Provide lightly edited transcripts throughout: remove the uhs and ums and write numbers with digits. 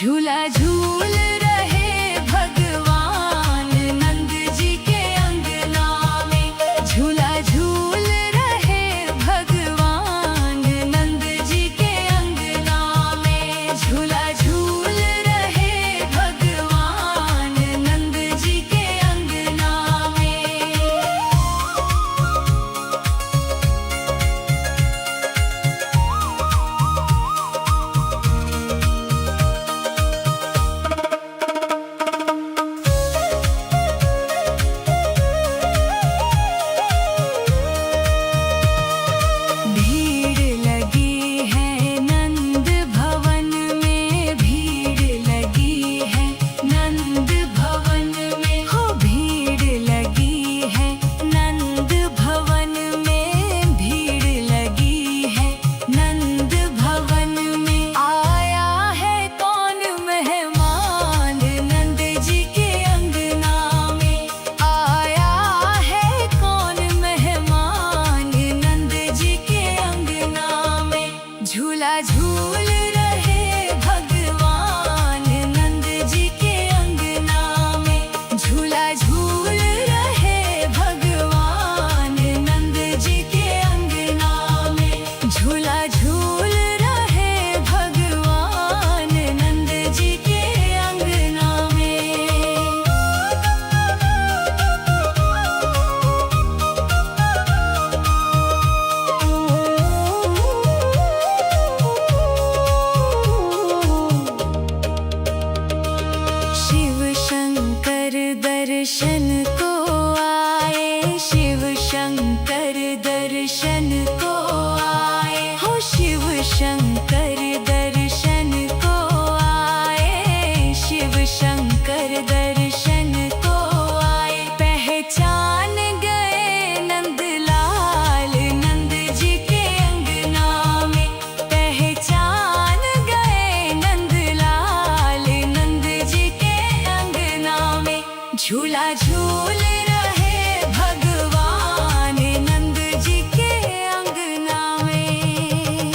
झूला झूल रहे भगवान नंद जी के अंगना में। झूला झूल रहे भगवान नंद जी के अंगना में। झूला झूल रहे भगवान नंद जी के अंगना में। झूला झूल रहे भगवान नंद जी के अंगना में। झूला झूल रहे भगवान नंद जी के अंगना में। झूला झूल रहे भगवान नंद जी के अंगना में। दर्शन को आए, शिव शंकर दर्शन को आए हो। शिव शंकर दर्शन को आए, शिव शंकर दर्शन को आए। पहचान गए नंदलाल नंद जी के अंगना में। पहचान गए नंदलाल नंद जी के अंगना में। झूला झूल रहे भगवान नंद जी के अंगना में।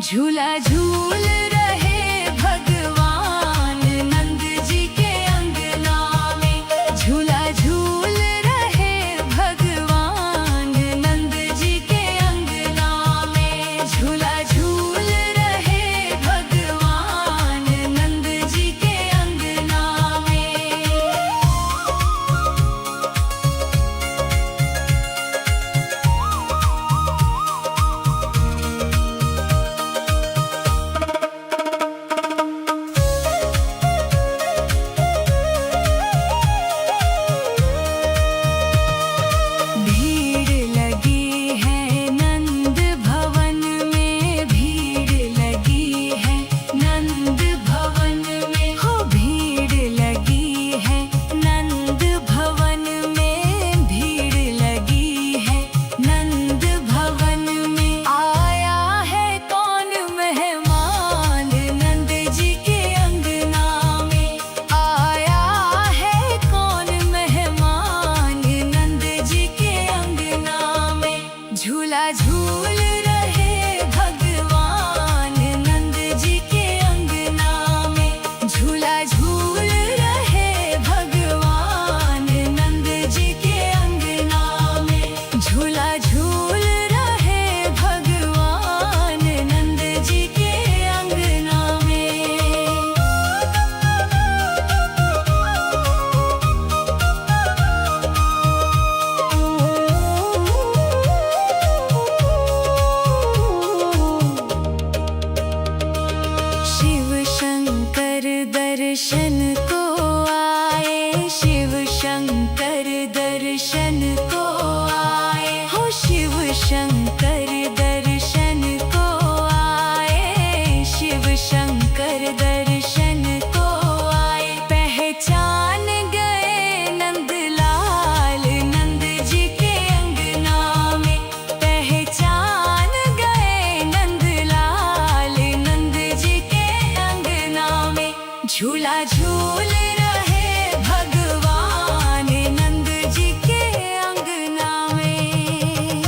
झूला झूल रहे भगवान नंद जी के अंगना में। झूला झूल रहे भगवान नंद जी के अंगना में। झूला झूल रहे भगवान नंद जी के अंगना में। भीड़ लगी है नंद भवन में। भीड़ लगी है नंद भवन में। हो भीड़ लगी है नंद भवन में। भीड़ लगी है नंद भवन में। आया है कौन मेहमान नंद जी के अंगना में। आया है कौन मेहमान नंद जी के अंगना में। झूला झूल रहे भगवान नंद जी के अंगना में। झूला झूल रहे भगवान नंद जी के अंगना में। झूला झूल रहे भगवान नंद जी के अंगना में। शिव शंकर दर्शन को आए। शिव शंकर दर्शन को आए। हो शिव शंकर दर्शन को आए। शिव शंकर दर्शन को आए। पहचान गए नंदलाल नंद जी के अंगना में। पहचान गए नंदलाल नंद जी के अंगना में। झूला झूल रहे भगवान नंद जी के अंगना में।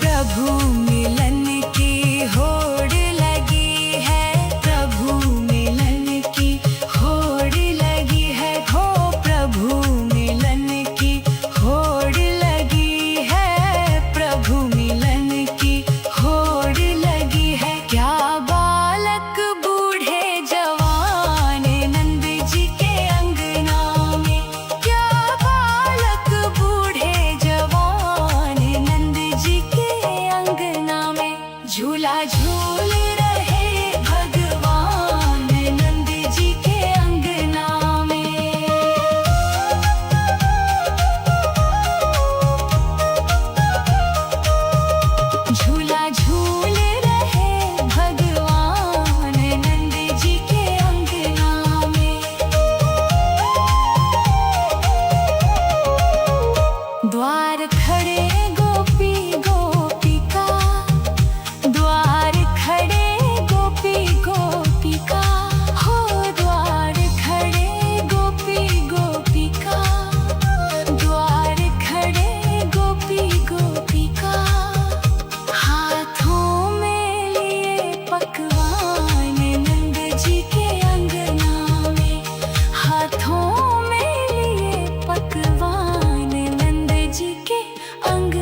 प्रभु मिलन की होड़ लगी है। प्रभु मिलन की होड़ लगी है। हो प्रभु मिलन की होड़ लगी है। प्रभु मिलन की होड़ लगी है। क्या बालक बूढ़े जवान नंद जी के अंगना में। क्या बालक बूढ़े जवान नंद जी के अंगना में। झूला झूल रहे भगवान नंद जी के अंगना में। झूला झूल रहे भगवान नंद जी के अंगना में। द्वार खड़े गोपी गोपिका। द्वार खड़े गोपी गोपिका। हो द्वार खड़े गोपी गोपिका। द्वार खड़े गोपी गोपिका। हाथों में लिए पकवान नंद जी के अंगना में। हाथों में लिए पकवान नंद जी के अंगना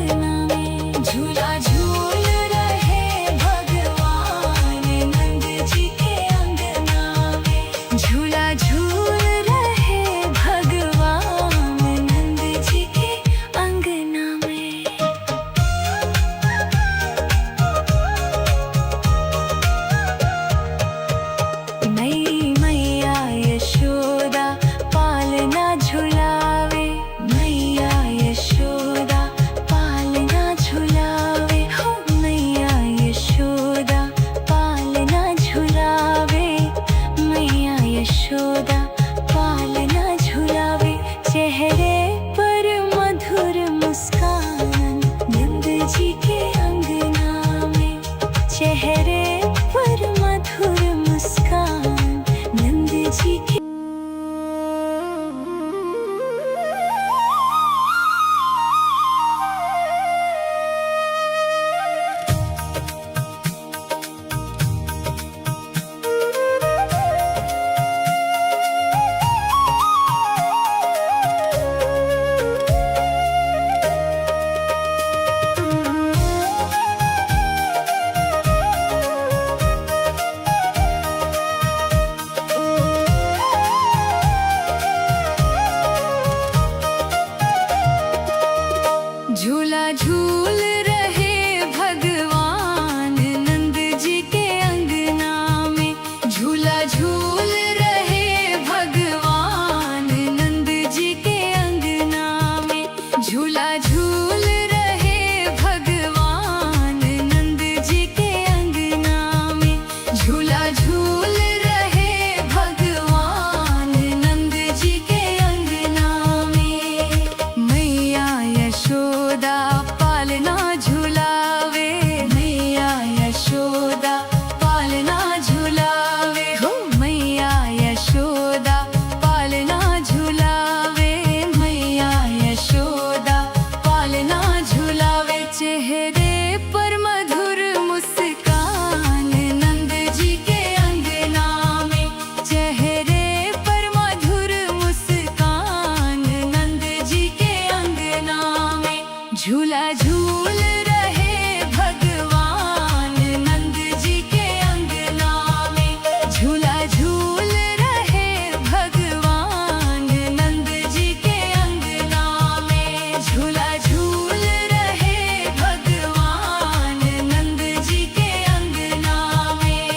झूला झूल रहे भगवान नंद जी के अंगना में। झूला झूल रहे भगवान नंद जी के अंगना में। झूला झूल रहे भगवान नंद जी के अंगना में। झूला झूल रहे भगवान नंद जी के अंगना में। मैया यशोदा पालना झुलावे। मैया यशोदा पालना झुलावे। हो मैया यशोदा पालना झुलावे। मैया यशोदा पालना झुलावे। चेहरे पर मधुर मुस्कान नंद जी के अंगना में। चेहरे पर मधुर मुस्कान नंद जी के अंगना में। झूला झूल रहे भगवान नंद जी के अंगना में। झूला झूल रहे भगवान नंद जी के अंगना में। झूला झूल रहे भगवान नंद जी के अंगना में।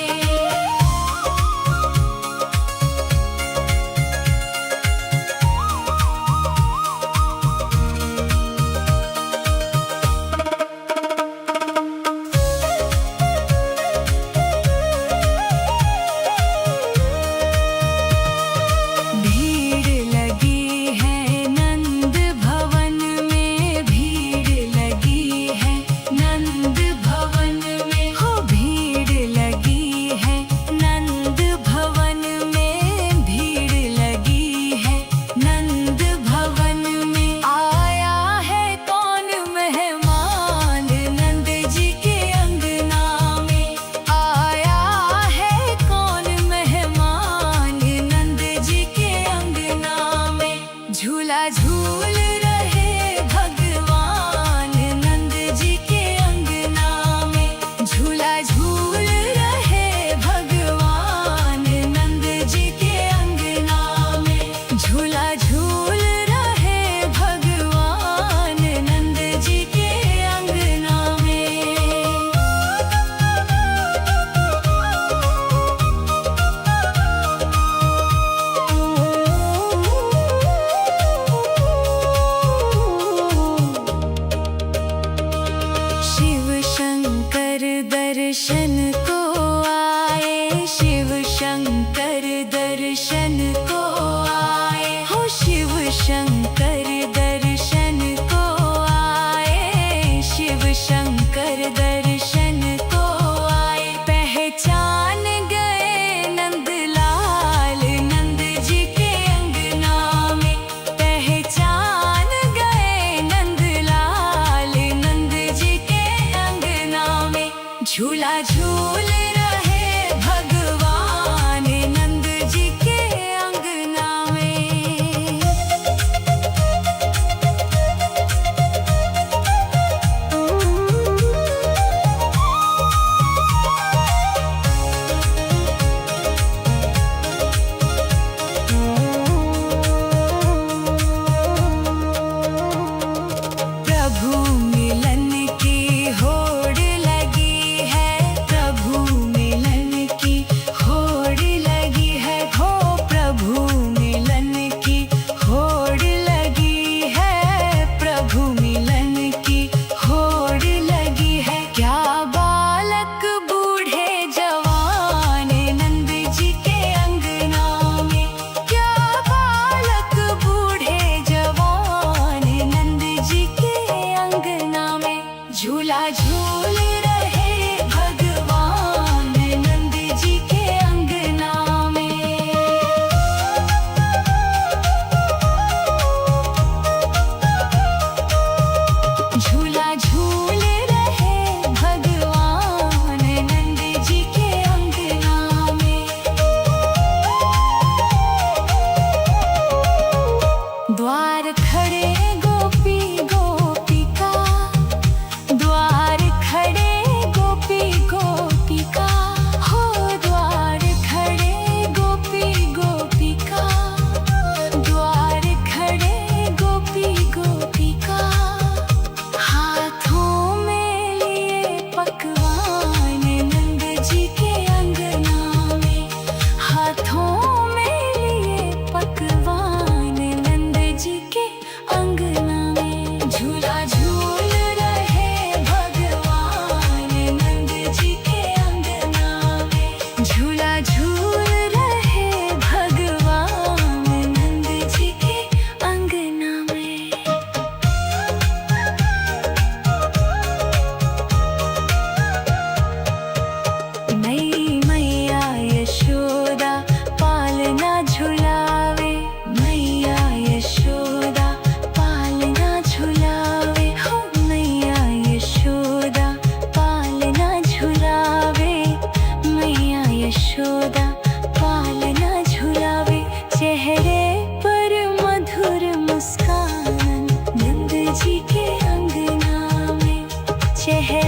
भीड़ लगी है नंद भवन में। शहर